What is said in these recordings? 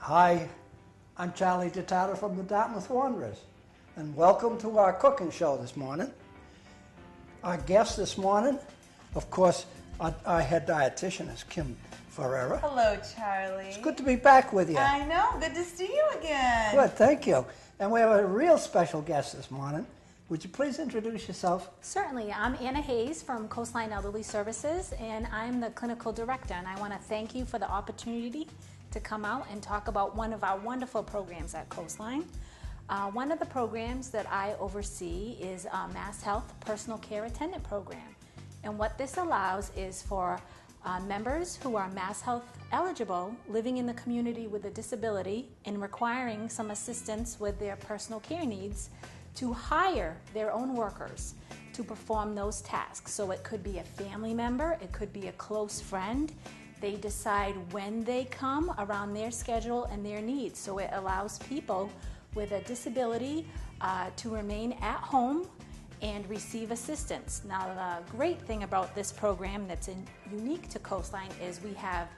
Hi, I'm Charlie Dettata from the Dartmouth Wanderers, and welcome to our cooking show this morning. Our guest this morning, of course, our head dietitian is Kim Ferreira. Hello, Charlie. It's good to be back with you. I know, good to see you again. Good, thank you. And we have a real special guest this morning. Would you please introduce yourself? Certainly. I'm Anna Hayes from Coastline Elderly Services, and I'm the clinical director. And I want to thank you for the opportunity to come out and talk about one of our wonderful programs at Coastline. One of the programs that I oversee is a Mass Health Personal Care Attendant Program. And what this allows is for members who are Mass Health eligible, living in the community with a disability and requiring some assistance with their personal care needs, to hire their own workers to perform those tasks. So it could be a family member, it could be a close friend. They decide when they come around their schedule and their needs. So it allows people with a disability to remain at home and receive assistance. Now, the great thing about this program that's unique to Coastline is we have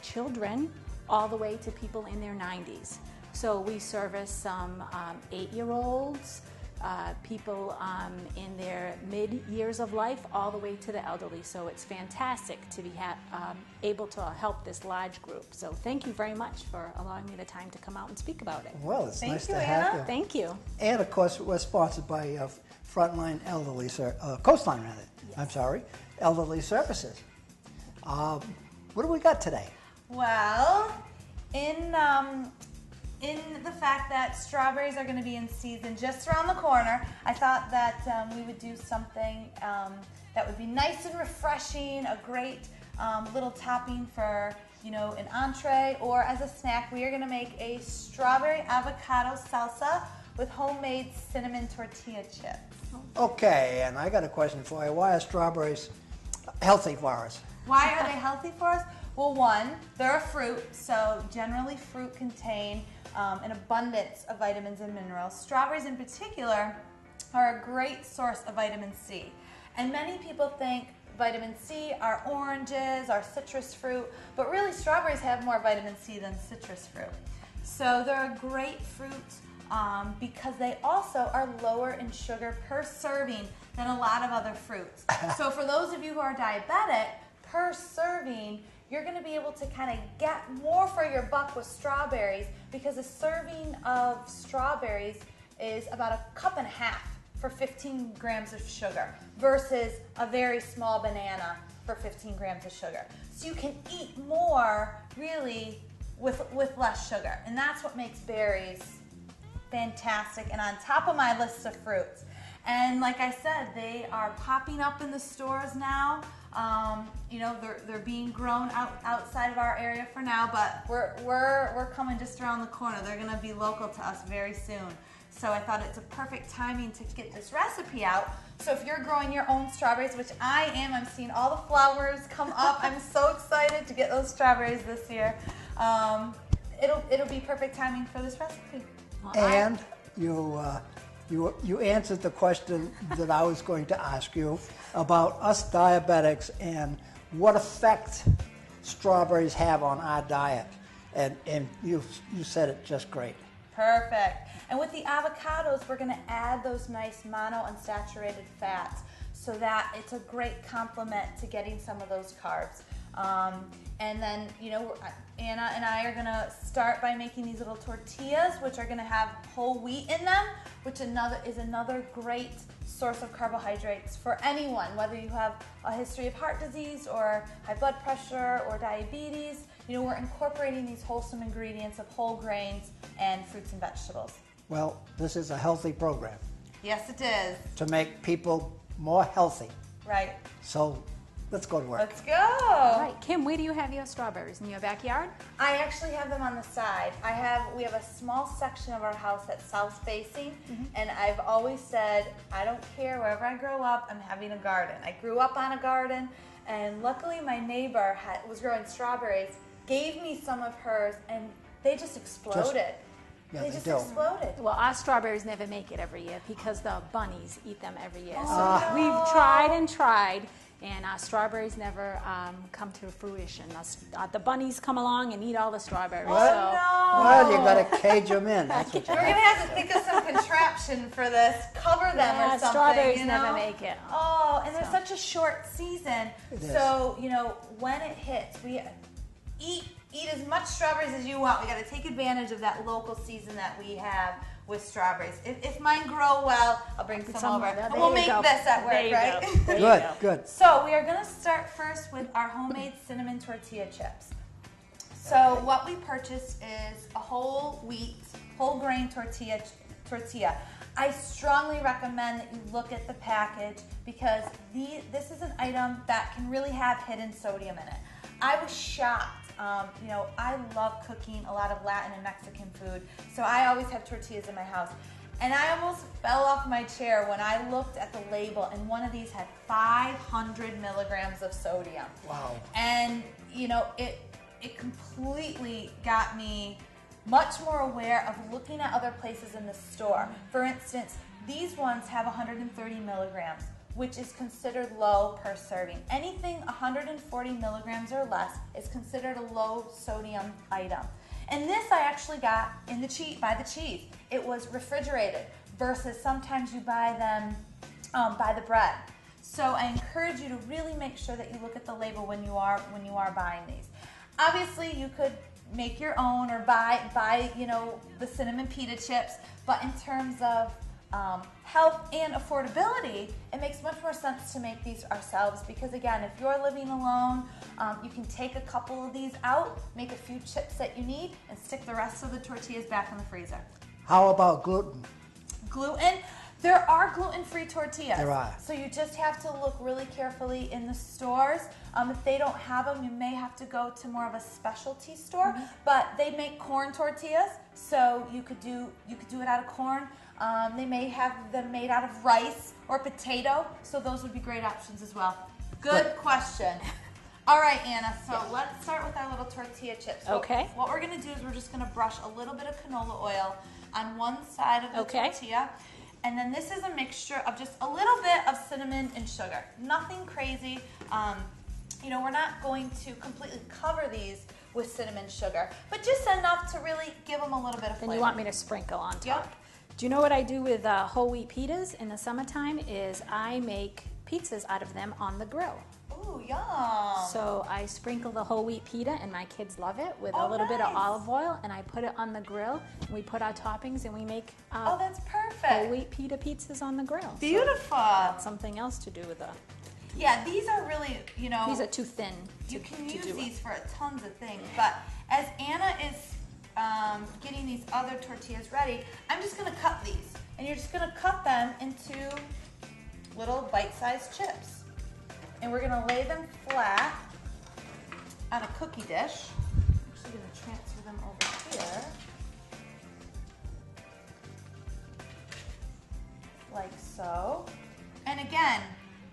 children all the way to people in their 90s. So we service some 8-year-olds, people in their mid-years of life, all the way to the elderly. So it's fantastic to be able to help this large group. So thank you very much for allowing me the time to come out and speak about it. Well, it's Thank nice you, to have Anna. you. Thank you. And of course, we're sponsored by Frontline Elderly Coastline, rather. Yes. I'm sorry, Elderly Services. What do we got today? Well, in the fact that strawberries are going to be in season just around the corner, I thought that we would do something that would be nice and refreshing, a great little topping for, an entree or as a snack. We are going to make a strawberry-avocado salsa with homemade cinnamon tortilla chips. Okay, and I got a question for you. Why are strawberries healthy for us? Why are they healthy for us? Well, one, they're a fruit, so generally fruit contain an abundance of vitamins and minerals. Strawberries in particular are a great source of vitamin C. And many people think vitamin C are oranges, are citrus fruit, but really strawberries have more vitamin C than citrus fruit. So they're a great fruit because they also are lower in sugar per serving than a lot of other fruits. So for those of you who are diabetic, per serving, you're going to be able to kind of get more for your buck with strawberries because a serving of strawberries is about 1.5 cups for 15 grams of sugar versus a very small banana for 15 grams of sugar. So you can eat more really with less sugar, and that's what makes berries fantastic and on top of my list of fruits. And like I said, they are popping up in the stores now. They're being grown outside of our area for now, but we're coming just around the corner. They're going to be local to us very soon. So I thought it's a perfect timing to get this recipe out. So if you're growing your own strawberries, which I am, I'm seeing all the flowers come up. I'm so excited to get those strawberries this year. It'll be perfect timing for this recipe. And you answered the question that I was going to ask you about us diabetics and what effect strawberries have on our diet. And you said it just great. Perfect. And with the avocados, we're going to add those nice monounsaturated fats so that it's a great complement to getting some of those carbs. And then, Anna and I are going to start by making these little tortillas, which are going to have whole wheat in them, which is another great source of carbohydrates for anyone, whether you have a history of heart disease or high blood pressure or diabetes. We're incorporating these wholesome ingredients of whole grains and fruits and vegetables. Well, this is a healthy program. Yes, it is. To make people more healthy. Right. So let's go to work. Let's go. All right, Kim, where do you have your strawberries? In your backyard? I actually have them on the side. We have a small section of our house that's south facing, and I've always said, I don't care, wherever I grow up, I'm having a garden. I grew up on a garden, and luckily my neighbor was growing strawberries, gave me some of hers, and they just exploded. They just exploded. Well, our strawberries never make it every year because the bunnies eat them every year. So we've tried and tried, and strawberries never come to fruition. The bunnies come along and eat all the strawberries. What? So, No. Well, you got to cage them in. That's what you We're have. gonna have to think of some contraption for this. Cover them yeah, or something. strawberries you know? never make it. Oh, and there's such a short season. It is. So, you know, when it hits, we eat as much strawberries as you want. We got to take advantage of that local season that we have with strawberries. If mine grow well, I'll bring some over. There And we'll you make go. this at work, There you right? go. There you Good, go. good. So we are going to start first with our homemade cinnamon tortilla chips. So what we purchased is a whole grain tortilla. I strongly recommend that you look at the package because this is an item that can really have hidden sodium in it. I was shocked. You know, I love cooking a lot of Latin and Mexican food, so I always have tortillas in my house. And I almost fell off my chair when I looked at the label, and one of these had 500 milligrams of sodium. Wow. And, you know, it completely got me much more aware of looking at other places in the store. For instance, these ones have 130 milligrams, which is considered low per serving. Anything 140 milligrams or less is considered a low sodium item. And this I actually got in by the cheese. It was refrigerated versus sometimes you buy them by the bread. So I encourage you to really make sure that you look at the label when you are buying these. Obviously, you could make your own or buy you know, the cinnamon pita chips, but in terms of health and affordability, it makes much more sense to make these ourselves because, again, if you're living alone, you can take a couple of these out, make a few chips that you need, and stick the rest of the tortillas back in the freezer. How about gluten? Gluten? There are gluten-free tortillas. There are. So you just have to look really carefully in the stores. If they don't have them, you may have to go to more of a specialty store. Mm-hmm. But they make corn tortillas, so you could do it out of corn. They may have them made out of rice or potato, so those would be great options as well. Good question. All right, Anna, so let's start with our little tortilla chips. Okay. What we're going to do is we're just going to brush a little bit of canola oil on one side of the tortilla. And then this is a mixture of just a little bit of cinnamon and sugar. Nothing crazy. You know, we're not going to completely cover these with cinnamon sugar, but just enough to really give them a little bit of flavor. Then you want me to sprinkle on top. Yep. Do you know what I do with whole wheat pitas in the summertime is I make pizzas out of them on the grill. Ooh, yum. So I sprinkle the whole wheat pita, and my kids love it, with Oh, a little bit of nice. olive oil, and I put it on the grill, and we put our toppings, and we make Oh, that's whole perfect. wheat pita pizzas on the grill. So Beautiful. that's something else to do with the. Yeah, these are really, you know. These are too thin. You can to use do these for tons of things, but as Anna is getting these other tortillas ready, I'm just going to cut these, and you're just going to cut them into little bite-sized chips. And we're going to lay them flat on a cookie dish. I'm actually going to transfer them over here. Like so. And again,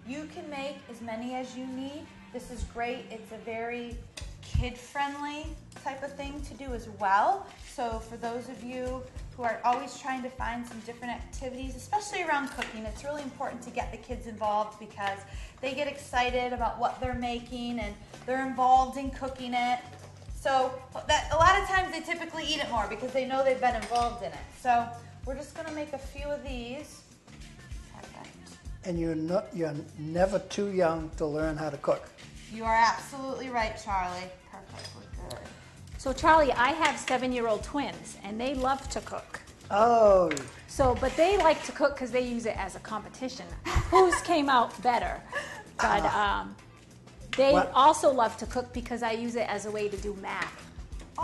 you can make as many as you need. This is great. It's a very kid-friendly type of thing to do as well. So for those of you who are always trying to find some different activities, especially around cooking, it's really important to get the kids involved because they get excited about what they're making and they're involved in cooking it. So that a lot of times they typically eat it more because they know they've been involved in it. So we're just going to make a few of these. And you're never too young to learn how to cook. You are absolutely right, Charlie. Perfect. We're good. So Charlie, I have 7-year-old twins, and they love to cook. Oh, So, but they like to cook because they use it as a competition. Whose came out better? But they What? also love to cook because I use it as a way to do math.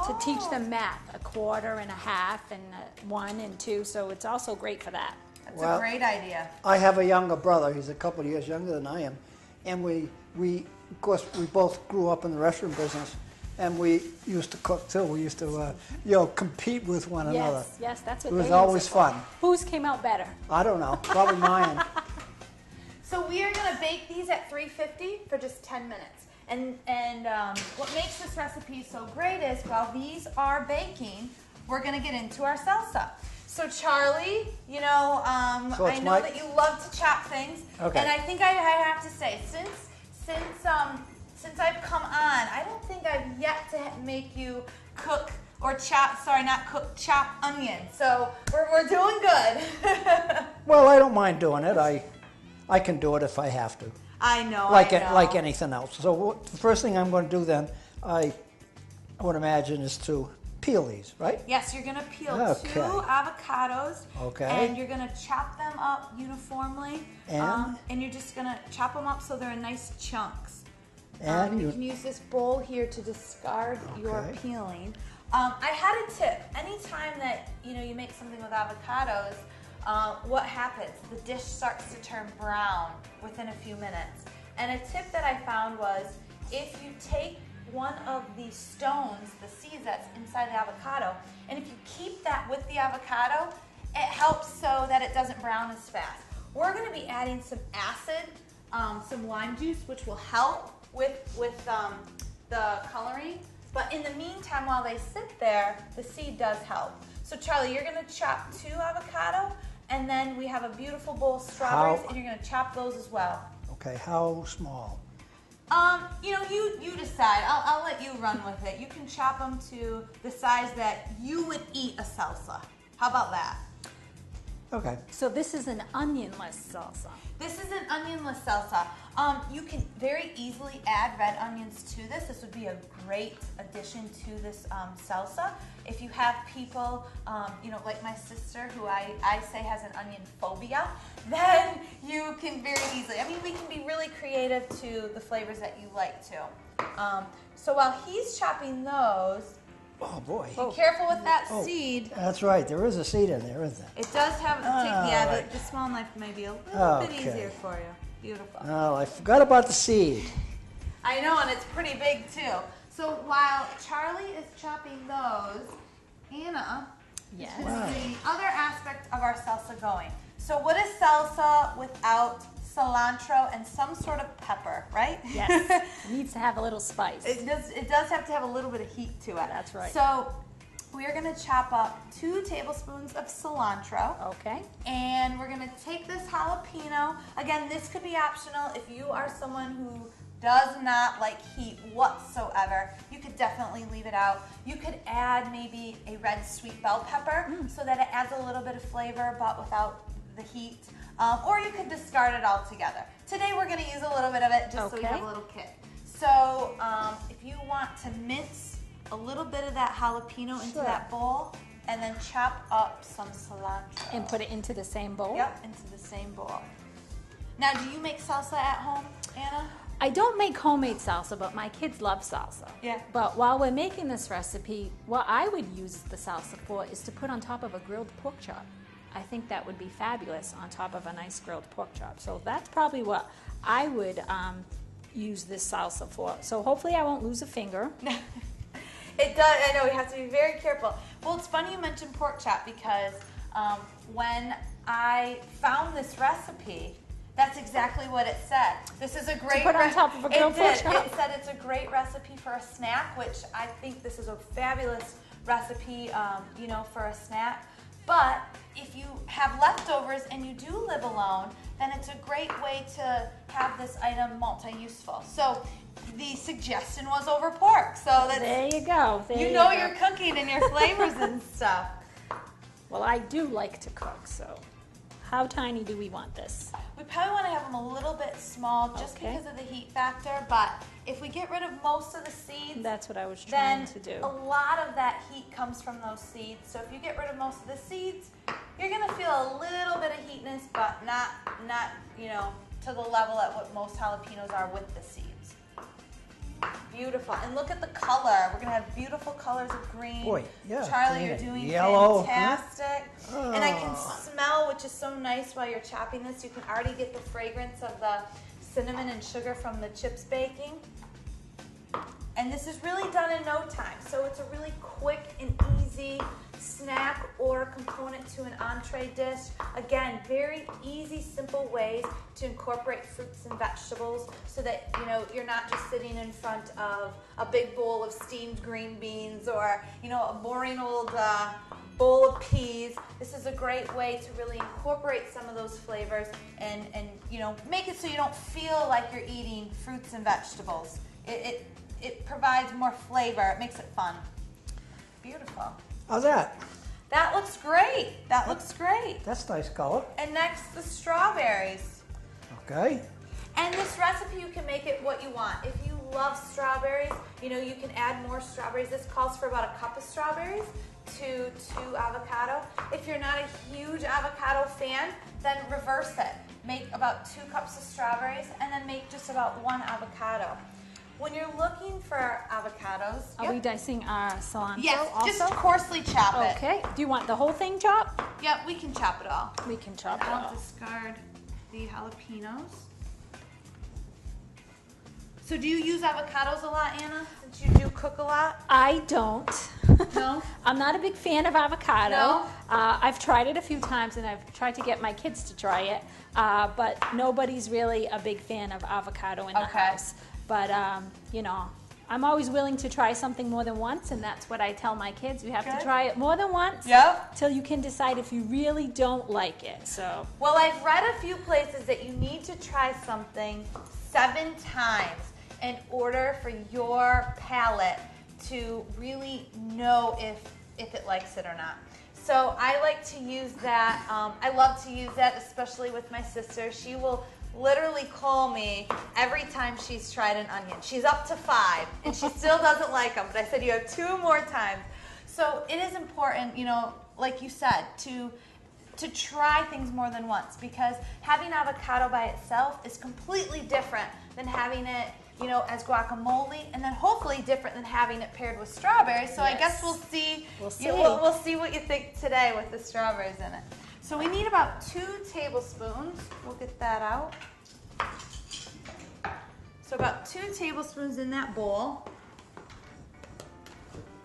To teach Oh. them math, 1/4 and 1/2 and 1 and 2. So it's also great for that. That's Well, a great idea. I have a younger brother. He's a couple of years younger than I am. And we of course, we both grew up in the restaurant business. And we used to cook too. We used to, compete with one another. Yes, that's what It was they always use it for. fun. Whose came out better? I don't know, probably mine. So we are going to bake these at 350 for just 10 minutes. And what makes this recipe so great is while these are baking, we're going to get into our salsa. So Charlie, you know, So I it's know my- that you love to chop things. Okay. And I think I have to say, since I've come on, I don't think I've yet to make you cook or chop, sorry, not cook, chop onions. So we're doing good. Well, I don't mind doing it. I can do it if I have to. I know, Like I know. like anything else. So the first thing I'm going to do then, I would imagine, is to peel these, right? Yes, you're gonna peel Okay. 2 avocados. Okay. And you're gonna chop them up uniformly. And? And you're just gonna chop them up so they're in nice chunks. And you can use this bowl here to discard your Okay. peeling. I had a tip. Anytime that you make something with avocados, what happens? The dish starts to turn brown within a few minutes. And a tip that I found was, if you take one of the stones, the seeds that's inside the avocado, and if you keep that with the avocado, it helps so that it doesn't brown as fast. We're going to be adding some acid, some lime juice, which will help with the coloring. But in the meantime, while they sit there, the seed does help. So Charlie, you're going to chop 2 avocado, and then we have a beautiful bowl of strawberries, and you're going to chop those as well. okay, how small? You decide. I'll let you run with it. You can chop them to the size that you would eat a salsa. How about that? Okay. So this is an onionless salsa. This is an onionless salsa. You can very easily add red onions to this. This would be a great addition to this salsa. If you have people, like my sister, who I say has an onion phobia, then you can very easily, we can be really creative to the flavors that you like to. So while he's chopping those, Oh boy. be careful with that seed. That's right. There is a seed in there, isn't there? It does have, right. the small knife may be a little bit Okay. easier for you. Beautiful. Oh, I forgot about the seed. I know, and it's pretty big too. So while Charlie is chopping those, Anna Yes. is the other aspect of our salsa going. So what is salsa without cilantro and some sort of pepper, right? Yes. It needs to have a little spice. It does have to have a little bit of heat to it. That's right. So we are going to chop up 2 tablespoons of cilantro. Okay. And we're going to take this jalapeno. Again, this could be optional if you are someone who does not like heat whatsoever. You could definitely leave it out. You could add maybe a red sweet bell pepper so that it adds a little bit of flavor but without the heat. Or you could discard it altogether. Today we're going to use a little bit of it just so we have a little kick. So if you want to mince a little bit of that jalapeno into that bowl, and then chop up some cilantro. And put it into the same bowl? Yep, into the same bowl. Now, do you make salsa at home, Anna? I don't make homemade salsa, but my kids love salsa. Yeah. But while we're making this recipe, what I would use the salsa for is to put on top of a grilled pork chop. I think that would be fabulous on top of a nice grilled pork chop. So that's probably what I would use this salsa for. So hopefully I won't lose a finger. It does. I know, we have to be very careful. Well, it's funny you mentioned pork chop because when I found this recipe, that's exactly what it said. This is a great put on top of a grilled pork chop? It said it's a great recipe for a snack, which I think this is a fabulous recipe, for a snack. But if you have leftovers and you do live alone, then it's a great way to have this item multi-useful. So the suggestion was over pork. So that's, There you go. you're cooking and your flavors and stuff. Well, I do like to cook, so how tiny do we want this? We probably want to have them a little bit small just because of the heat factor, but if we get rid of most of the seeds, That's what I was trying then to do. a lot of that heat comes from those seeds. So if you get rid of most of the seeds, you're going to feel a little bit of heatness, but not to the level at what most jalapenos are with the seeds. Beautiful. And look at the color. We're going to have beautiful colors of green. Boy, yeah, Charlie, green you're and doing yellow, fantastic. huh? And I can smell, which is so nice while you're chopping this, you can already get the fragrance of the cinnamon and sugar from the chips baking. And this is really done in no time. So it's a really quick and easy snack or component to an entree dish. Again, very easy, simple ways to incorporate fruits and vegetables so that you're not just sitting in front of a big bowl of steamed green beans or a boring old bowl of peas. This is a great way to really incorporate some of those flavors and make it so you don't feel like you're eating fruits and vegetables. It provides more flavor. It makes it fun. Beautiful. How's that? That looks great. That looks great. That's nice color. And next, the strawberries. Okay. And this recipe, you can make it what you want. If you love strawberries, you can add more strawberries. This calls for about a cup of strawberries to 2 avocado. If you're not a huge avocado fan, then reverse it. Make about 2 cups of strawberries and then make just about 1 avocado. When you're looking for avocados... Are we dicing our cilantro yes, also? just coarsely chop it. Okay. Do you want the whole thing chopped? Yep, we can chop it all. We can chop it I'll all. discard the jalapenos. So do you use avocados a lot, Anna, since you do cook a lot? I don't. No? I'm not a big fan of avocado. No? I've tried it a few times, and I've tried to get my kids to try it, but nobody's really a big fan of avocado in the house. But, I'm always willing to try something more than once, and that's what I tell my kids. You have to try it more than once till you can decide if you really don't like it. So. Well, I've read a few places that you need to try something 7 times in order for your palate to really know if it likes it or not. So I like to use that. I love to use that, especially with my sister. She will literally call me every time she's tried an onion. She's up to 5, and she still doesn't like them. But I said, you have 2 more times. So it is important, like you said, to try things more than once, because having avocado by itself is completely different than having it, as guacamole, and then hopefully different than having it paired with strawberries. So I guess we'll see. We'll see what you think today with the strawberries in it. So we need about 2 tablespoons. We'll get that out. So about 2 tablespoons in that bowl.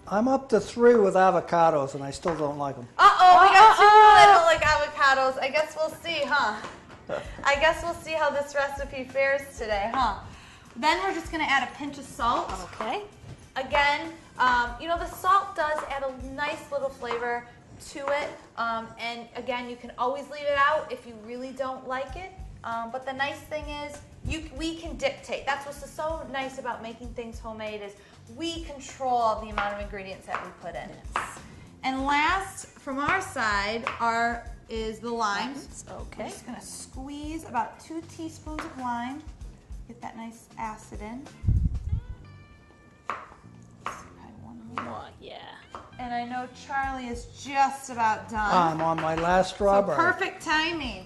I'm up to 3 with avocados, and I still don't like them. Uh-oh, we got 2 that don't like avocados. I guess we'll see, huh? I guess we'll see how this recipe fares today, huh? Then we're just going to add a pinch of salt. Okay. Again, the salt does add a nice little flavor to it. And again, you can always leave it out if you really don't like it. But the nice thing is we can dictate. That's what's so nice about making things homemade is we control the amount of ingredients that we put in. Yes. And last, from our side, is the limes. Okay. I'm just going to squeeze about 2 teaspoons of lime. Get that nice acid in. Oh, yeah. And I know Charlie is just about done. I'm on my last strawberry. So perfect timing.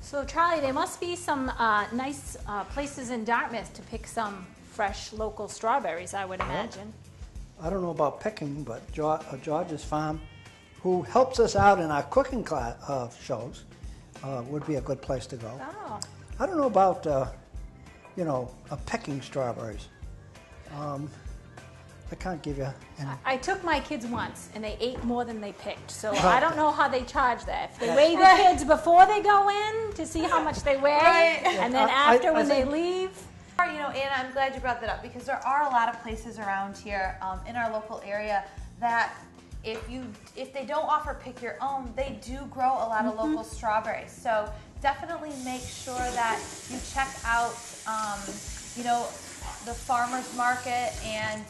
So Charlie, there must be some nice places in Dartmouth to pick some fresh local strawberries, I would imagine. I don't know about picking, but George's Farm, who helps us out in our cooking class, shows, would be a good place to go. Oh. I don't know about, picking strawberries. I can't give you any. I took my kids once, and they ate more than they picked. So I don't know how they charge that. If they weigh the kids before they go in to see how much they weigh, and then after when they leave. Anna, I'm glad you brought that up because there are a lot of places around here in our local area that if they don't offer pick your own, they do grow a lot of local strawberries. So definitely make sure that you check out, the farmers market and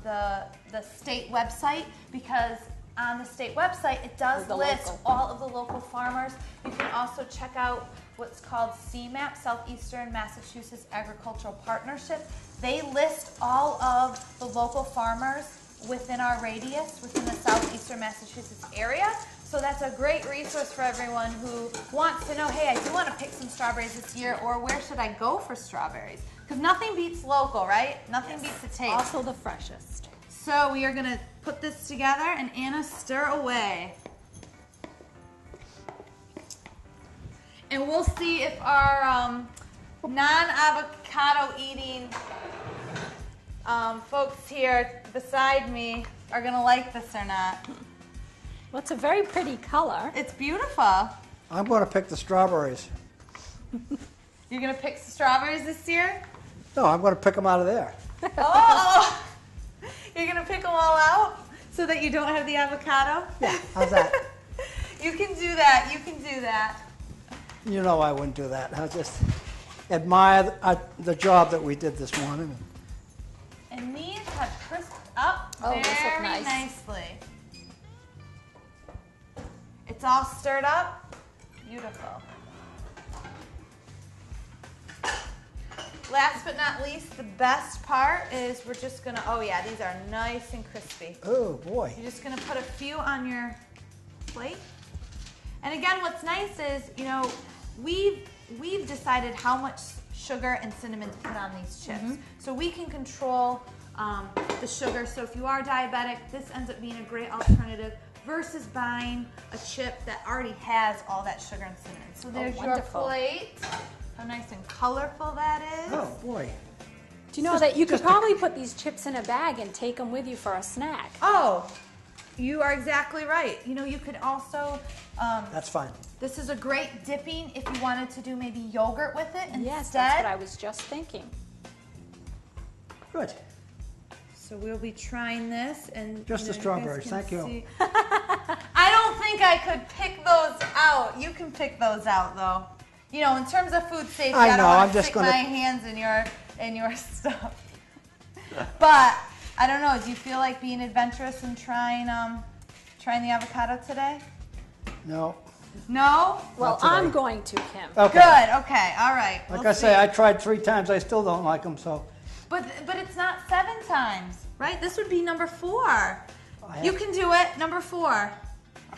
the state website, because on the state website it does list all of the local farmers. You can also check out what's called CMAP, Southeastern Massachusetts Agricultural Partnership. They list all of the local farmers within our radius, within the Southeastern Massachusetts area. So that's a great resource for everyone who wants to know, hey, I do want to pick some strawberries this year, or where should I go for strawberries? Because nothing beats local, right? Nothing beats the taste. Also the freshest. So we are going to put this together, and Anna, stir away. And we'll see if our non-avocado eating folks here beside me are going to like this or not. Well, it's a very pretty color. It's beautiful. I'm going to pick the strawberries. You're going to pick strawberries this year? No, I'm going to pick them out of there. Oh! You're going to pick them all out? So that you don't have the avocado? Yeah, how's that? You can do that. You can do that. You know I wouldn't do that. I just admire the job that we did this morning. And these have crisped up Oh, those look very nice. nicely. It's all stirred up. Beautiful. Last but not least, the best part is we're just gonna, oh yeah, these are nice and crispy. Oh boy. You're just gonna put a few on your plate. And again, what's nice is, you know, we've decided how much sugar and cinnamon to put on these chips. So we can control the sugar. So if you are diabetic, this ends up being a great alternative versus buying a chip that already has all that sugar and cinnamon. So there's your wonderful. plate. How nice and colorful that is. Oh boy. Do you know that you could probably put these chips in a bag and take them with you for a snack? Oh, you are exactly right. You know, you could also, That's fine. this is a great dipping if you wanted to do maybe yogurt with it instead. Yes, that's what I was just thinking. Good. So we'll be trying this and Just the you guys strawberries, can thank you. see- I don't think I could pick those out. You can pick those out though. You know, in terms of food safety, I I don't know, want I'm to just stick gonna- my hands in your stuff. But I don't know. Do you feel like being adventurous and trying the avocado today? No. No. Well, Not today. I'm going to, Kim. Okay. Good. Okay. All right. Like We'll I say, see. I tried 3 times. I still don't like them. So But it's not 7 times, right? This would be number 4. I You have, can do it. Number 4.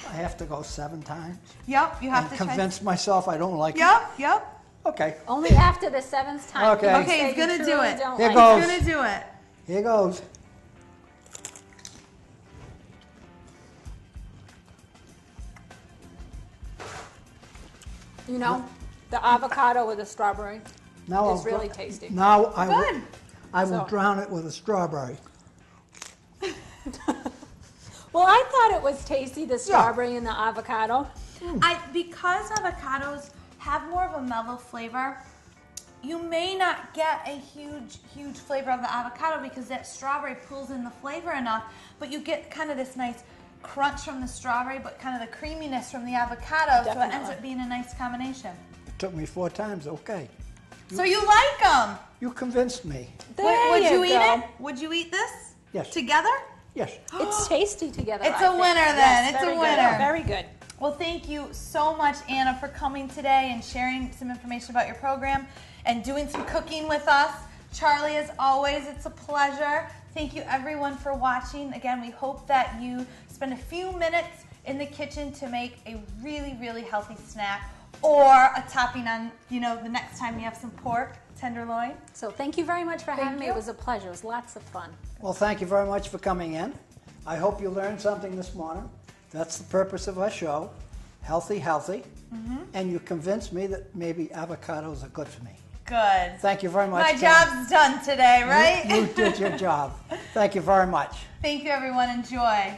I have to go 7 times Yep. You have and to try. convince myself I don't like Yep. Yep. it. Okay. Only after the 7th time. Okay. can you Okay, say he's you gonna do truly it. don't Here like goes. He's gonna do it. Here goes. You know, the avocado with the strawberry Now is I'll really dr- tasty. Now Good. I will So- drown it with a strawberry. Well, I thought it was tasty, the strawberry and the avocado. Because avocados have more of a mellow flavor, you may not get a huge flavor of the avocado because that strawberry pulls in the flavor enough, but you get kind of this nice crunch from the strawberry, but kind of the creaminess from the avocado, so it ends Definitely. up being a nice combination. It took me 4 times. Okay. So you like them? You convinced me. There Would you eat go. it? Would you eat this? Yes. Together? Yes. It's tasty together. It's I a think. winner then. Yes, It's a very winner. Good. Very good. Well, thank you so much, Anna, for coming today and sharing some information about your program and doing some cooking with us. Charlie, as always, it's a pleasure. Thank you, everyone, for watching. Again, we hope that you spend a few minutes in the kitchen to make a really healthy snack or a topping on, you know, the next time you have some pork, tenderloin. So thank you very much for having me. you. It was a pleasure. It was lots of fun. Well, thank you very much for coming in. I hope you learned something this morning. That's the purpose of our show. Healthy. And you convinced me that maybe avocados are good for me. Good. Thank you very much. My Kim. job's done today, right? You did your job. Thank you very much. Thank you, everyone. Enjoy.